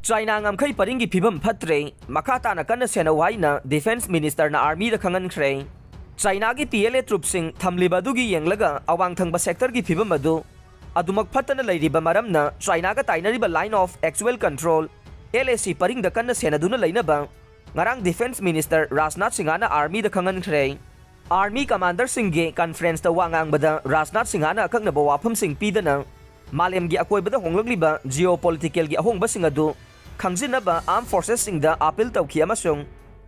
China Ngamkhei Paringi Fibam Fattri, Makha Tana Kanna Sennou Haina, Defense Minister na Army da Khanghankhre. China ki PLA troopsing thamliba dugi yenglaga awang thangba sector ki fibam adu adumak phatana leiriba maramna China ka tainariba line of actual control LAC paring da Kanna Senaduna leinaba ngarang Defense Minister Rajnath Singhana Army da Khanghankhre. Army Commander Singge conference da wangang bada Rajnath Singhana akakna bawapam sing pidana malem gi akoy bada honglagliba geopolitical gi ahong basing adu khangzinaba armed forces singda appeal tawki amasung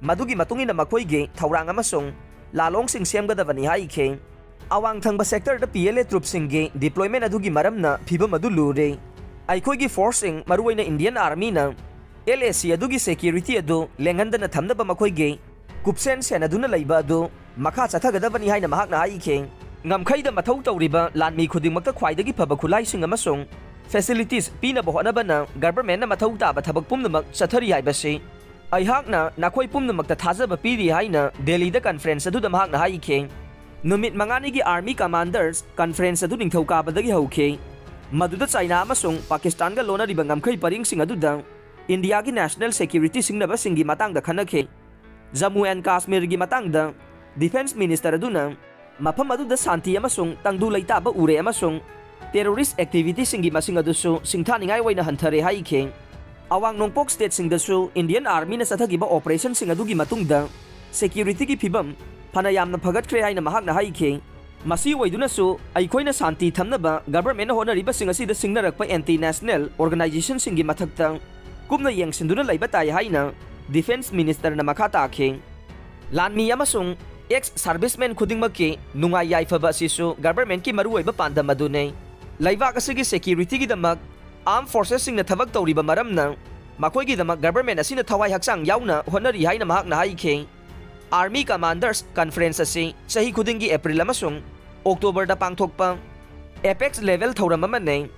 madugi matungina makoi gi thaurang amasung lalong sing semgadabani haikhe awang thangba sector da PLA troop singge deployment adugi maramna phibam adu lure aikoi gi forcing maruwaina Indian Army na LAC adugi security adu lenghandana thamnaba makoi gi kupsen senaduna leiba adu makha chathagadabani haina mahakna haikhe ngamkhai da mathau tawriba lanmi khudingmakta khwaidagi phaba khulai sing amasung facilities pina bohonabana government na mathau taba thabak pumnamak chathari haibase aihakna nakhoi pumnamakta thajaba piri haina Delhi da conference adu da mahakna haikhe numit mangani gi army commanders conference adu ningthau kabadagi hauke maduda China amasung Pakistan ga lona riba ngamkhai paring sing adu da India gi national security singnaba singi matang da khanakhe Jammu and Kashmir gi matang da defense minister aduna mafam adu da santi amasung tangdu leitaba ure amasung terrorist activity singi masing adusu singthaningai waina hanthare haikhe awang nongpok state singdasu Indian Army na sathagiba operation sing adugi matungda security ki phibam phanayamna phagatkre haina mahakna haikhe masi waiduna su aikoina santi thamnaba government na honariba sing asida singnarakpa anti national organization singi mathakta kumna yengsinduna leiba tai haina defense minister na makha takhe lanmi amasung ex servicemen khudingmakki nungai yaifaba sisu government ki maruoiba pandam adune laibak asigi security gi damak armed forces sing na thabak tawriba maramna makoi gi damak government asina thawai haksang yauna honari haina mahakna haikhe army commanders conference asi sahi khudingi April amasung October da pangthokpa apex level thoram amane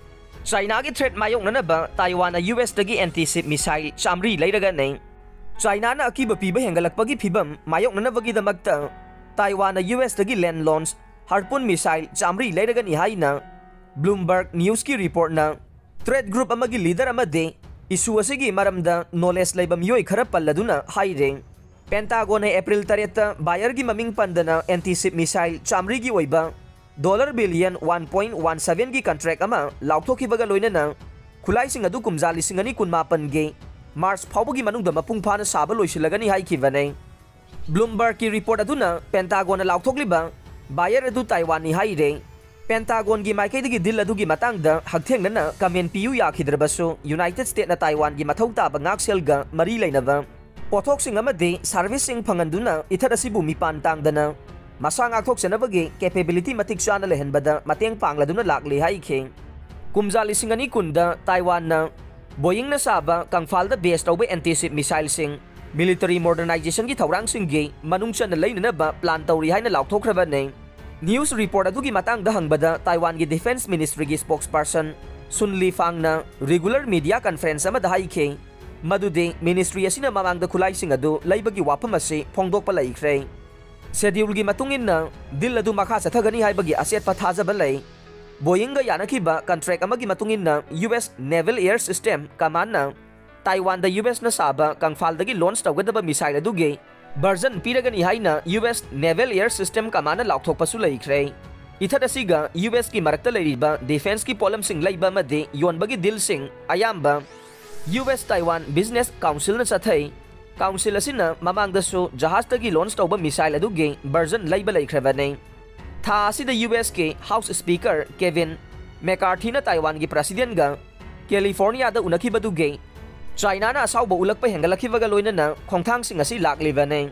China gi threat mayoknana ba Taiwan na US dagi anti-ship missile chamri leiraga nei China na akiba piba hengalakpagi phibam mayoknana bagi damakta Taiwan na US dagi land launch harpoon missile chamri leiraga ni haina Bloomberg News ki report na threat group amagi leader amade issue asigi maramda knowledge leibam yoi khara palladuna haire Pentagon ay April 3 buyer gi maming pandana anti-ship missile chamri gi oiba $1.17 billion gi contract ama laukthokhibaga loinana khulai sing adu kumjali singani kunmapan ge March phawbagi manungda mapungphana saba loisilagani haikhibanai Bloomberg ki report aduna Pentagon na laukthokliba buyer adu Taiwan ni haire Pentagon gi maikaidagi dil adugi matangda hagthengnana comment piu yakhidrabasu United States na Taiwan gi mathau taba ngakselga mari leinaba pothok sing amade servicing phanganduna ithar asibu mipan tangdana masa ngakthok senabagi capability matik chana lehenbada mateng pangladuna lakli haikhe kumjali singani kunda Taiwan na Boeing na saba kangfalda base tawbe anti-ship missile sing military modernization gi thawrang singge manungchan na leinana ba plan tawri haina laukthokraba nei news report adugi matangda hangbada Taiwan gi defense ministry gi spokesperson Sun Lifang na regular media conference amada haikhe madude ministry asina mamangda khulai sing adu leibagi wapam ase phongdokpa laikhre schedule gi matungin na dil adu makha chathagani haibagi aset pathajaba lei Boeing ga yanakiba contract amagi matungin na US Naval Air System Command na Taiwan da US na saba kangfaldagi launch tawgadaba missile aduge version piragani haina US Naval Air System Command na laukthokpasu laikhre ithada siga US ki marakta leiriba defense ki polam sing leiba made yonbagi deal sing ayamba US Taiwan Business Council na chathai council asina mamangda su jahaz tagi launch tawba missile aduge version leiba laikhrebane tha asida US ke House Speaker Kevin McCarthy na Taiwan gi president ga California da unakibaduge China na asawba ulakpa hengalakhibaga loinana khongthang sing asi laklibane